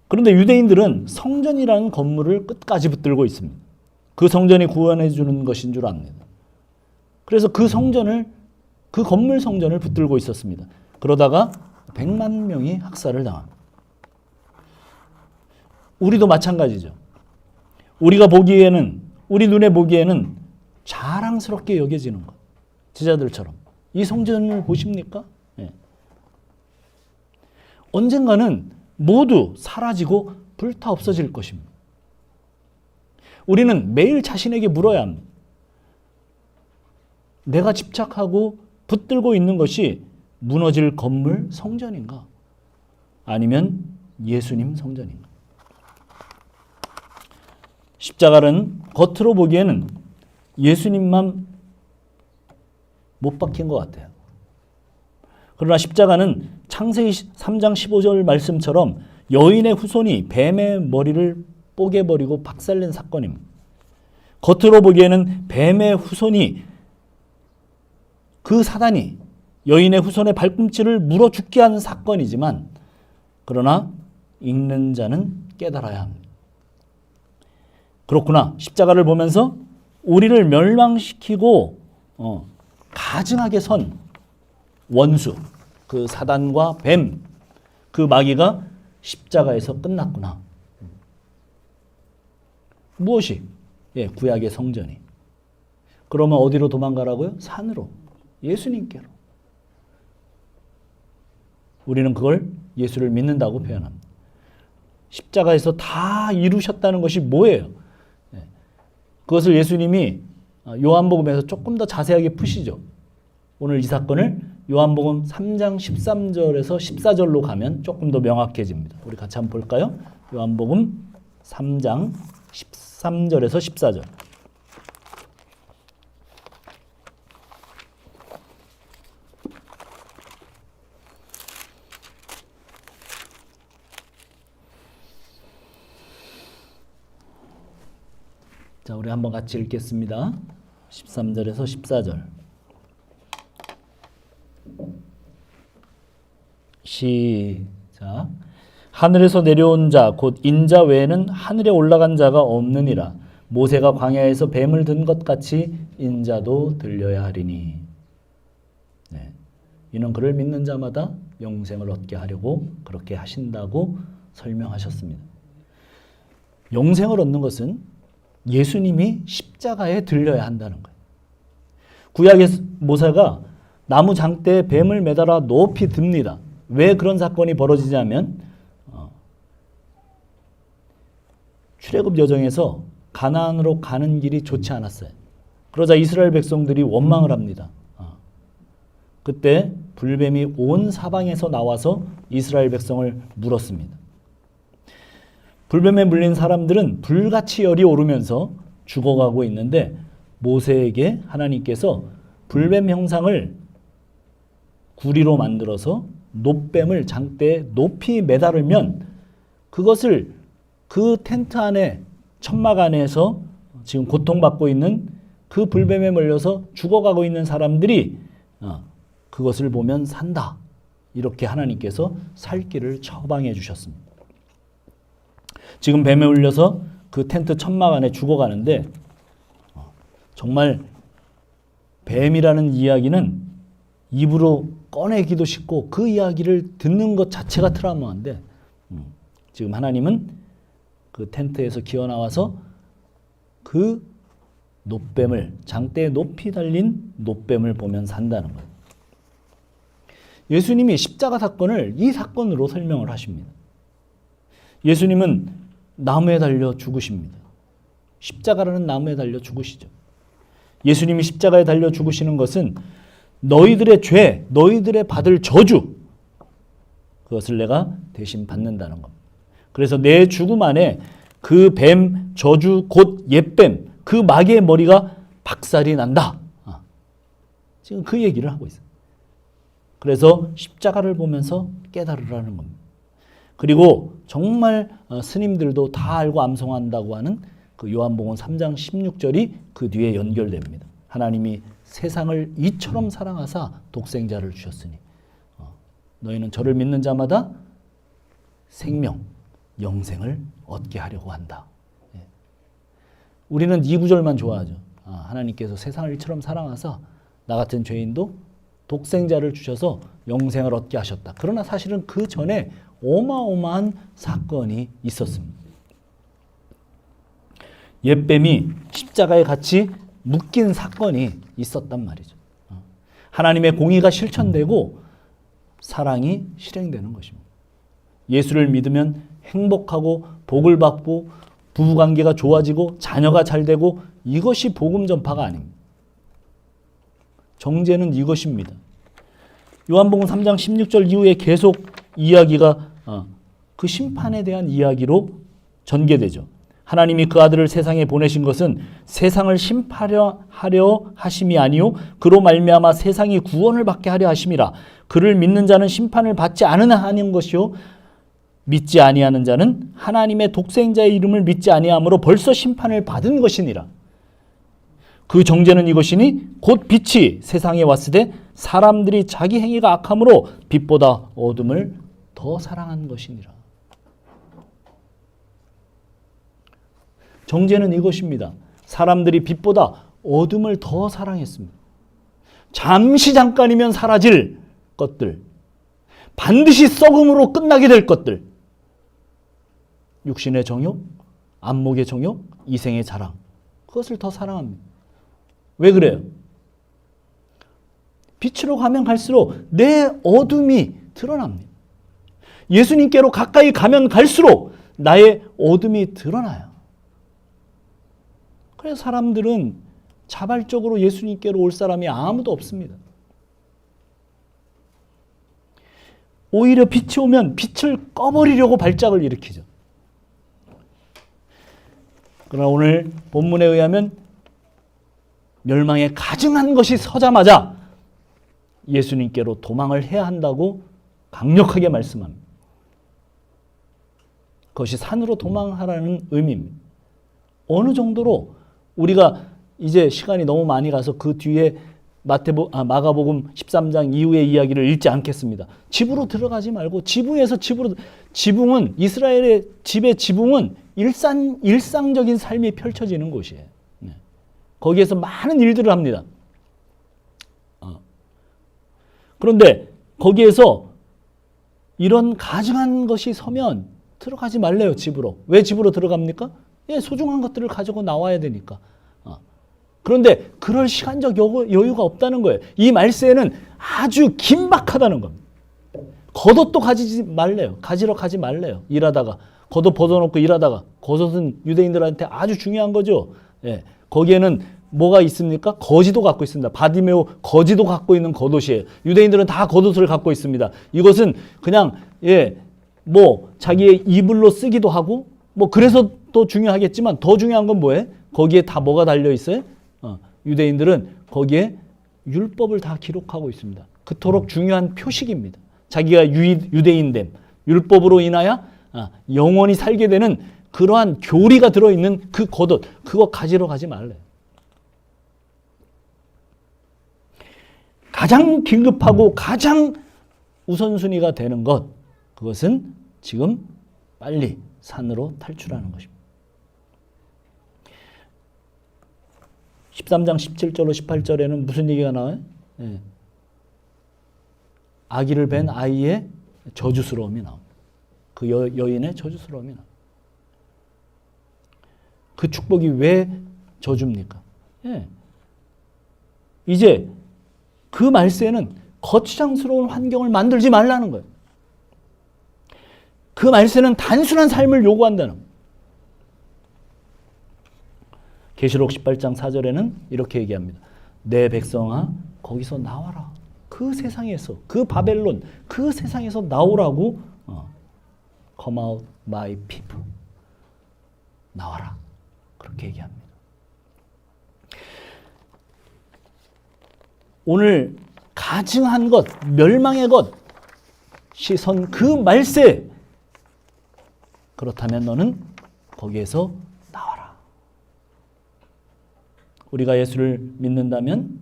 S5: 그런데 유대인들은 성전이라는 건물을 끝까지 붙들고 있습니다. 그 성전이 구원해 주는 것인 줄 압니다. 그래서 그 건물 성전을 붙들고 있었습니다. 그러다가 100만 명이 학살을 당합니다. 우리도 마찬가지죠. 우리가 보기에는, 우리 눈에 보기에는 자랑스럽게 여겨지는 것. 제자들처럼. 이 성전을 보십니까? 네. 언젠가는 모두 사라지고 불타 없어질 것입니다. 우리는 매일 자신에게 물어야 합니다. 내가 집착하고 붙들고 있는 것이 무너질 건물 성전인가? 아니면 예수님 성전인가? 십자가는 겉으로 보기에는 예수님만 못 박힌 것 같아요. 그러나 십자가는 창세기 3장 15절 말씀처럼 여인의 후손이 뱀의 머리를 뽀개버리고 박살낸 사건입니다. 겉으로 보기에는 뱀의 후손이 그 사단이 여인의 후손의 발꿈치를 물어 죽게 하는 사건이지만 그러나 읽는 자는 깨달아야 합니다. 그렇구나. 십자가를 보면서 우리를 멸망시키고 가증하게 선 원수, 그 사단과 뱀, 그 마귀가 십자가에서 끝났구나. 무엇이? 구약의 성전이. 그러면 어디로 도망가라고요? 산으로. 예수님께로. 우리는 그걸 예수를 믿는다고 표현합니다. 십자가에서 다 이루셨다는 것이 뭐예요? 그것을 예수님이 요한복음에서 조금 더 자세하게 푸시죠. 오늘 이 사건을 요한복음 3장 13절에서 14절로 가면 조금 더 명확해집니다. 우리 같이 한번 볼까요? 요한복음 3장 13절에서 14절. 자, 우리 한번 같이 읽겠습니다. 13절에서 14절. 시작. 하늘에서 내려온 자 곧 인자 외에는 하늘에 올라간 자가 없느니라. 모세가 광야에서 뱀을 든 것 같이 인자도 들려야 하리니. 네. 이는 그를 믿는 자마다 영생을 얻게 하려고 그렇게 하신다고 설명하셨습니다. 영생을 얻는 것은 예수님이 십자가에 들려야 한다는 거예요. 구약의 모세가 나무 장대에 뱀을 매달아 높이 듭니다. 왜 그런 사건이 벌어지냐면 출애굽 여정에서 가나안으로 가는 길이 좋지 않았어요. 그러자 이스라엘 백성들이 원망을 합니다. 그때 불뱀이 온 사방에서 나와서 이스라엘 백성을 물었습니다. 불뱀에 물린 사람들은 불같이 열이 오르면서 죽어가고 있는데 모세에게 하나님께서 불뱀 형상을 구리로 만들어서 놋뱀을 장대에 높이 매달으면 그것을 그 텐트 안에 천막 안에서 지금 고통받고 있는 그 불뱀에 물려서 죽어가고 있는 사람들이 그것을 보면 산다. 이렇게 하나님께서 살 길을 처방해 주셨습니다. 지금 뱀에 물려서 그 텐트 천막 안에 죽어가는데 정말 뱀이라는 이야기는 입으로 꺼내기도 쉽고 그 이야기를 듣는 것 자체가 트라우마인데 지금 하나님은 그 텐트에서 기어 나와서 그 놋뱀을, 장대에 높이 달린 놋뱀을 보면 산다는 거예요. 예수님이 십자가 사건을 이 사건으로 설명을 하십니다. 예수님은 나무에 달려 죽으십니다. 십자가라는 나무에 달려 죽으시죠. 예수님이 십자가에 달려 죽으시는 것은 너희들의 죄, 너희들의 받을 저주, 그것을 내가 대신 받는다는 겁니다. 그래서 내 죽음 안에 그 뱀, 저주, 곧 옛뱀, 그 마귀의 머리가 박살이 난다. 지금 그 얘기를 하고 있어요. 그래서 십자가를 보면서 깨달으라는 겁니다. 그리고 정말 스님들도 다 알고 암송한다고 하는 그 요한복음 3장 16절이 그 뒤에 연결됩니다. 하나님이 세상을 이처럼 사랑하사 독생자를 주셨으니 너희는 저를 믿는 자마다 생명, 영생을 얻게 하려고 한다. 우리는 이 구절만 좋아하죠. 하나님께서 세상을 이처럼 사랑하사 나 같은 죄인도 독생자를 주셔서 영생을 얻게 하셨다. 그러나 사실은 그 전에 어마어마한 사건이 있었습니다. 옛뱀이 십자가에 같이 묶인 사건이 있었단 말이죠. 하나님의 공의가 실천되고 사랑이 실행되는 것입니다. 예수를 믿으면 행복하고 복을 받고 부부관계가 좋아지고 자녀가 잘 되고 이것이 복음 전파가 아닙니다. 정죄는 이것입니다. 요한복음 3장 16절 이후에 계속 이야기가 그 심판에 대한 이야기로 전개되죠. 하나님이 그 아들을 세상에 보내신 것은 세상을 심판하려 하심이 아니요 그로 말미암아 세상이 구원을 받게 하려 하심이라. 그를 믿는 자는 심판을 받지 않으나 하는 것이요 믿지 아니하는 자는 하나님의 독생자의 이름을 믿지 아니함으로 벌써 심판을 받은 것이니라. 그 정죄는 이것이니 곧 빛이 세상에 왔으되 사람들이 자기 행위가 악함으로 빛보다 어둠을 더 사랑한 것이니라. 정죄는 이것입니다. 사람들이 빛보다 어둠을 더 사랑했습니다. 잠깐이면 사라질 것들, 반드시 썩음으로 끝나게 될 것들, 육신의 정욕, 안목의 정욕, 이생의 자랑, 그것을 더 사랑합니다. 왜 그래요? 빛으로 가면 갈수록 내 어둠이 드러납니다. 예수님께로 가까이 가면 갈수록 나의 어둠이 드러나요. 그래서 사람들은 자발적으로 예수님께로 올 사람이 아무도 없습니다. 오히려 빛이 오면 빛을 꺼버리려고 발작을 일으키죠. 그러나 오늘 본문에 의하면 멸망에 가증한 것이 서자마자 예수님께로 도망을 해야 한다고 강력하게 말씀합니다. 그것이 산으로 도망하라는 의미입니다. 어느 정도로 우리가 이제 시간이 너무 많이 가서 그 뒤에 마가복음 13장 이후의 이야기를 읽지 않겠습니다. 집으로 들어가지 말고 지붕은 이스라엘의 집의 지붕은 일상적인 삶이 펼쳐지는 곳이에요. 거기에서 많은 일들을 합니다. 그런데 거기에서 이런 가증한 것이 서면 들어가지 말래요, 집으로. 왜 집으로 들어갑니까? 소중한 것들을 가지고 나와야 되니까. 그런데 그럴 시간적 여유가 없다는 거예요. 이 말세에는 아주 긴박하다는 겁니다. 겉옷도 가지러 가지 말래요. 일하다가. 겉옷 벗어놓고 일하다가. 겉옷은 유대인들한테 아주 중요한 거죠. 거기에는 뭐가 있습니까? 거지도 갖고 있습니다. 바디메오 거지도 갖고 있는 겉옷이에요. 유대인들은 다 겉옷을 갖고 있습니다. 이것은 그냥 자기의 이불로 쓰기도 하고 그래서 또 중요하겠지만 더 중요한 건 뭐예요? 거기에 다 뭐가 달려 있어요? 유대인들은 거기에 율법을 다 기록하고 있습니다. 그토록 중요한 표식입니다. 자기가 유대인됨, 율법으로 인하여 영원히 살게 되는 그러한 교리가 들어있는 그 겉옷, 그거 가지러 가지 말래요. 가장 긴급하고 가장 우선순위가 되는 것, 그것은 지금 빨리 산으로 탈출하는 것입니다. 13장 17절로 18절에는 무슨 얘기가 나와요? 예. 아기를 뵌 아이의 저주스러움이 나옵니다. 그 여인의 저주스러움이 나옵니다. 그 축복이 왜 저주입니까? 예. 이제 그 말세는 거추장스러운 환경을 만들지 말라는 거예요. 그 말세는 단순한 삶을 요구한다는 거예요. 계시록 18장 4절에는 이렇게 얘기합니다. 내 백성아 거기서 나와라. 그 세상에서, 그 바벨론, 그 세상에서 나오라고 Come out my people. 나와라. 그렇게 얘기합니다. 오늘 가증한 것, 멸망의 것, 시선 그 말세. 그렇다면 너는 거기에서 나와라. 우리가 예수를 믿는다면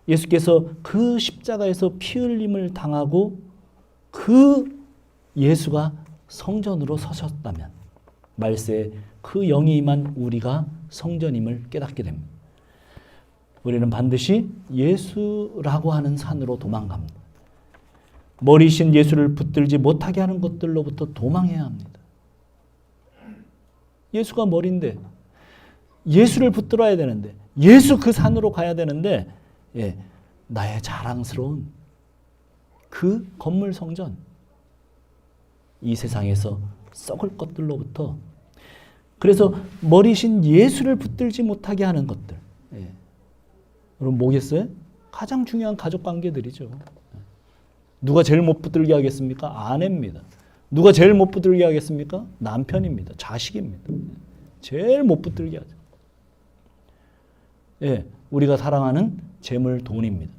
S5: 예수께서 그 십자가에서 피 흘림을 당하고 그 예수가 성전으로 서셨다면 말세에 그 영이 임한 우리가 성전임을 깨닫게 됩니다. 우리는 반드시 예수라고 하는 산으로 도망갑니다. 머리신 예수를 붙들지 못하게 하는 것들로부터 도망해야 합니다. 예수가 머리인데 예수를 붙들어야 되는데 예수 그 산으로 가야 되는데 예, 나의 자랑스러운 그 건물 성전 이 세상에서 썩을 것들로부터 그래서 머리신 예수를 붙들지 못하게 하는 것들 예. 여러분 뭐겠어요? 가장 중요한 가족 관계들이죠. 누가 제일 못 붙들게 하겠습니까? 아내입니다. 누가 제일 못 붙들게 하겠습니까? 남편입니다. 자식입니다. 제일 못 붙들게 하죠. 예, 우리가 사랑하는 재물, 돈입니다.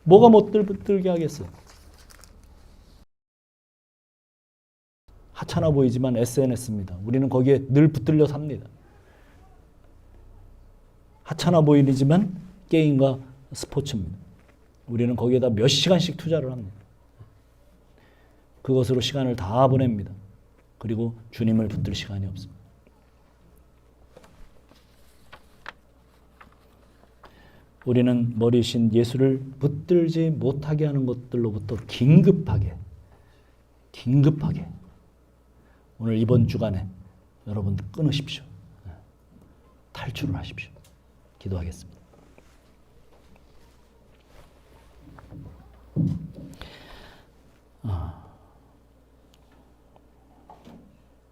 S5: 뭐가 못 붙들게 하겠어요? 하찮아 보이지만 SNS입니다. 우리는 거기에 늘 붙들려 삽니다. 하찮아 보이지만 게임과 스포츠입니다. 우리는 거기에다 몇 시간씩 투자를 합니다. 그것으로 시간을 다 보냅니다. 그리고 주님을 붙들 시간이 없습니다. 우리는 머리신 예수를 붙들지 못하게 하는 것들로부터 긴급하게 오늘 이번 주간에 여러분 끊으십시오. 탈출을 하십시오. 기도하겠습니다.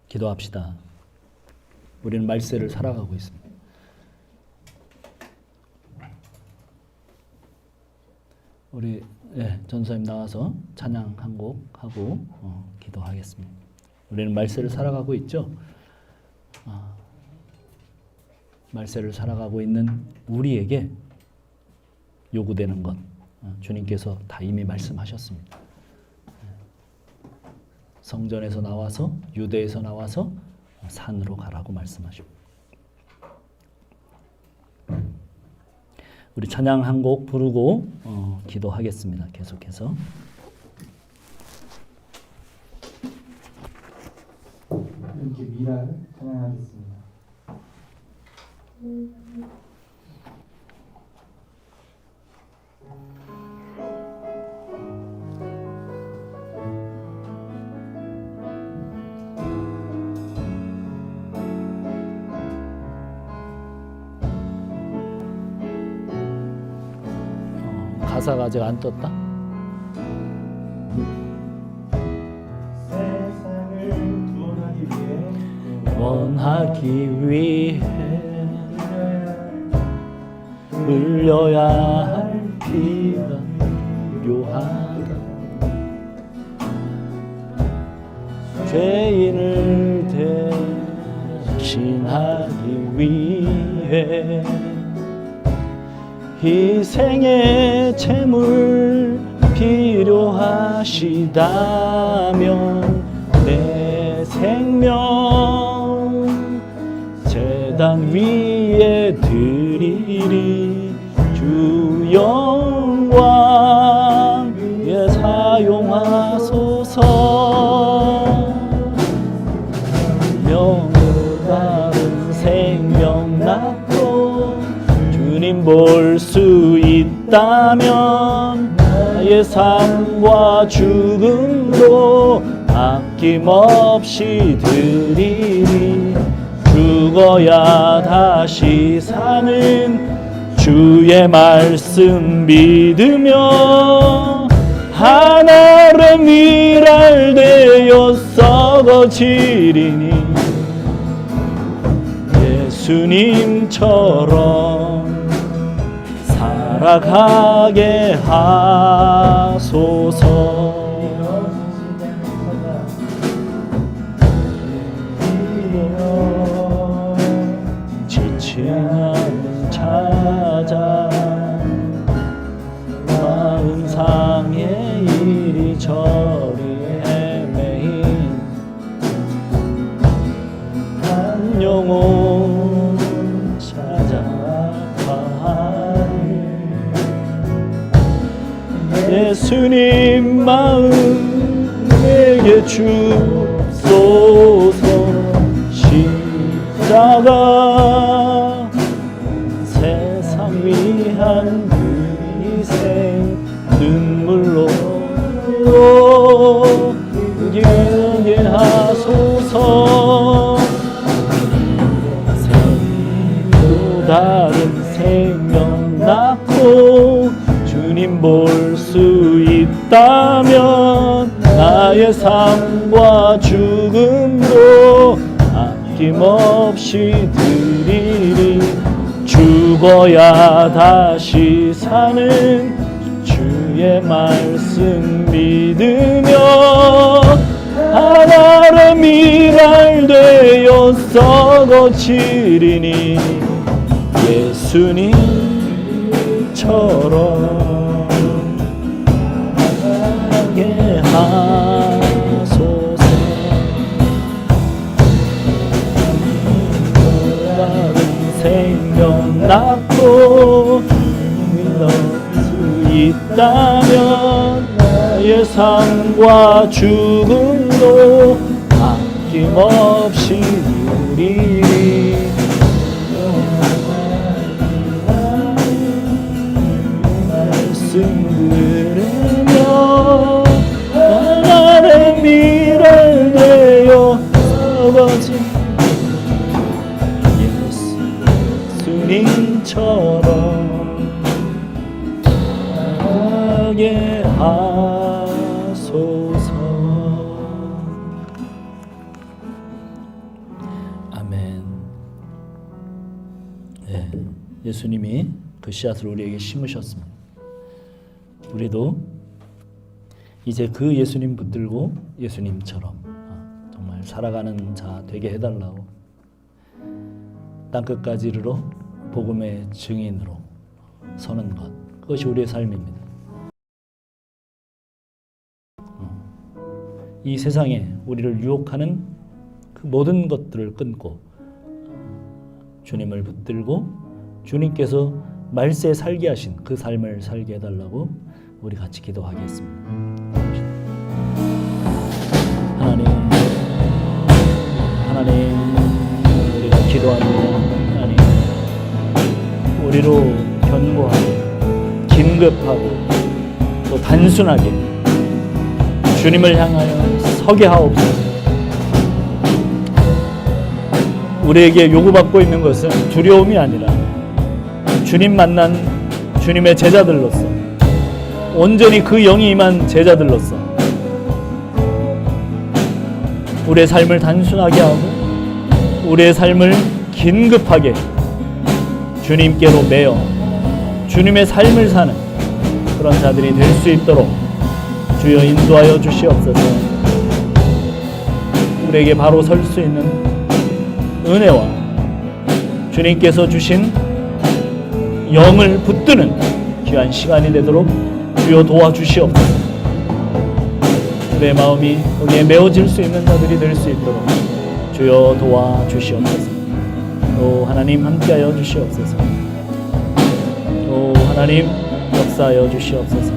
S5: 기도합시다. 우리는 말세를 살아가고 있습니다. 우리 전사님 나와서 찬양 한 곡 하고 기도하겠습니다. 우리는 말세를 살아가고 있죠. 말세를 살아가고 있는 우리에게 요구되는 것 주님께서 다 이미 말씀하셨습니다. 성전에서 나와서 유대에서 나와서 산으로 가라고 말씀하시고 우리 찬양 한 곡 부르고 기도하겠습니다. 계속해서
S1: 이렇게 미라를 찬양하겠습니다.
S5: 가사가 아직 안 떴다.
S1: 세상을 구원하기 위해
S5: 원하기 위해 흘려야 할 피가 필요하다. 죄인을 대신하기 위해 희생의 제물 필요하시다면 내 생명 제단 위에 드리리. 주 영광 위에 사용하소서. 명을 다른 주님 볼 수 있다면 나의 삶과 죽음도 아낌없이 드리리. 죽어야 다시 사는 주의 말씀 믿으며 하나름 일할되어 썩어지리니 예수님처럼 살아가게 하소서. 지치는 찾아 마음 상해 이리저리 헤매인 한 영혼 찾아가리. 예수님 마음 내게 주소서. 십자가 세상 위한 그 희생 눈물로 기게 하소서. 또 다른 생명 낳고 주님 볼 수 있다면 나의 삶과 죽음도 아낌없이 드리리. 죽어야 다시 사는 주의 말씀 믿으며 하나름 일할되어 썩어지리니 예수님처럼 하게 하소서. 다른 생명 낳고 믿을 수 있다면 나의 삶과 죽음도 아낌없이 누리리. 말씀 들으며 하나님 일을 되어 썩어진 예수님처럼 하게 하소서. 아멘. 네, 예수님이 그 씨앗을 우리에게 심으셨습니다. 우리도 이제 그 예수님 붙들고 예수님처럼 정말 살아가는 자 되게 해달라고 땅끝까지 이르러 복음의 증인으로 서는 것, 그것이 우리의 삶입니다. 이 세상에 우리를 유혹하는 그 모든 것들을 끊고 주님을 붙들고 주님께서 말세 살게 하신 그 삶을 살게 해달라고 우리 같이 기도하겠습니다. 하나님, 우리가 기도합니다. 하나님, 우리로 견고하고 긴급하고 또 단순하게 주님을 향하여 서게 하옵소서. 우리에게 요구받고 있는 것은 두려움이 아니라 주님 만난 주님의 제자들로서 온전히 그 영이 임한 제자들로서 우리의 삶을 단순하게 하고 우리의 삶을 긴급하게 주님께로 매어 주님의 삶을 사는 그런 자들이 될 수 있도록 주여 인도하여 주시옵소서. 우리에게 바로 설 수 있는 은혜와 주님께서 주신 영을 붙드는 귀한 시간이 되도록 주여 도와주시옵소서. 내 마음이 거기에 메어질 수 있는 자들이 될 수 있도록 주여 도와주시옵소서. 오 하나님 함께하여 주시옵소서. 오 하나님 역사하여 주시옵소서.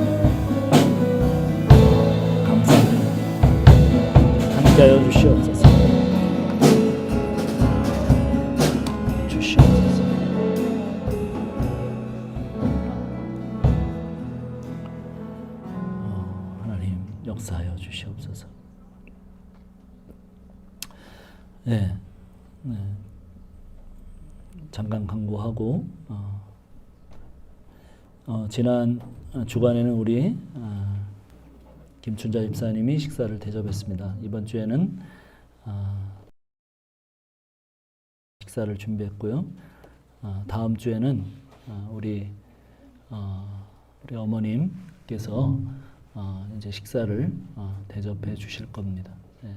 S5: 감사합니다. 함께하여 주시옵소서. 주시옵소서. 역사하여 주시옵소서. 네, 네. 잠깐 강구하고 지난 주간에는 우리 김춘자 집사님이 식사를 대접했습니다. 이번 주에는 식사를 준비했고요. 다음 주에는 우리 어머님께서 이제 식사를 대접해 주실 겁니다. 네.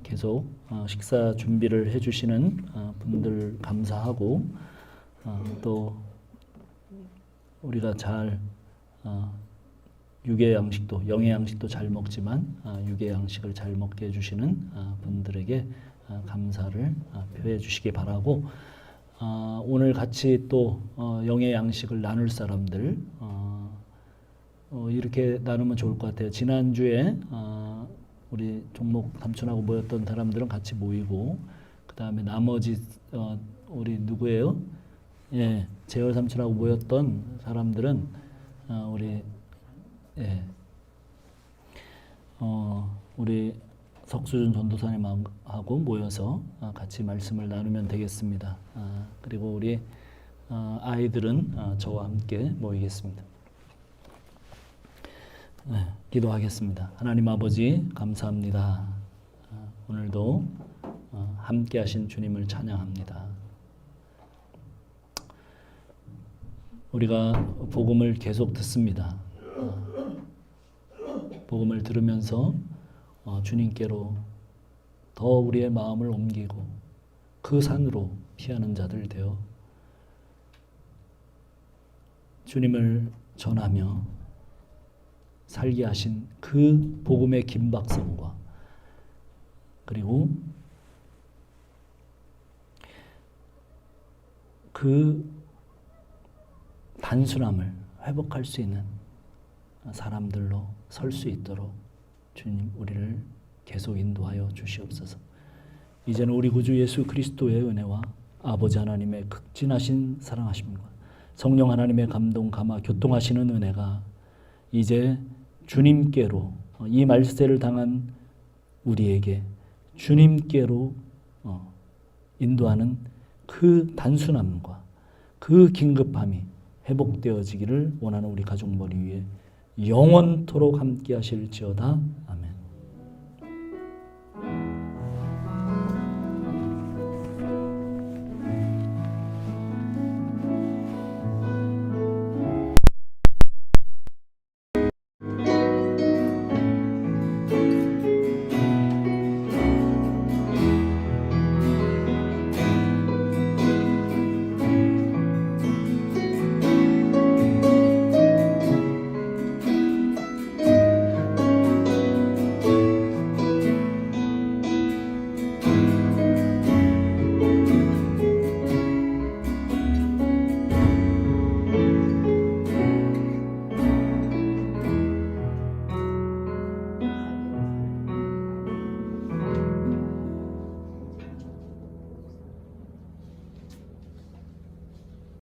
S5: 계속 식사 준비를 해주시는 분들 감사하고 또 우리가 잘 육의 양식도 영의 양식도 잘 먹지만 육의 양식을 잘 먹게 해주시는 분들에게 감사를 표해 주시기 바라고 오늘 같이 또 영의 양식을 나눌 사람들 이렇게 나누면 좋을 것 같아요. 지난주에 우리 종목 삼촌하고 모였던 사람들은 같이 모이고 그 다음에 나머지 우리 누구예요? 예, 재열 삼촌하고 모였던 사람들은 우리 우리 석수준 전도사님하고 모여서 같이 말씀을 나누면 되겠습니다. 그리고 우리 아이들은 저와 함께 모이겠습니다. 네, 기도하겠습니다. 하나님 아버지 감사합니다. 오늘도 함께 하신 주님을 찬양합니다. 우리가 복음을 계속 듣습니다. 복음을 들으면서 주님께로 더 우리의 마음을 옮기고 그 산으로 피하는 자들 되어 주님을 전하며 살게 하신 그 복음의 긴박성과 그리고 그 단순함을 회복할 수 있는 사람들로 설 수 있도록 주님 우리를 계속 인도하여 주시옵소서. 이제는 우리 구주 예수 그리스도의 은혜와 아버지 하나님의 극진하신 사랑하심과 성령 하나님의 감동 감화 교통하시는 은혜가 이제 주님께로 이 말세를 당한 우리에게 주님께로 인도하는 그 단순함과 그 긴급함이 회복되어지기를 원하는 우리 가족 머리 위에 영원토록 함께 하실지어다. 아멘.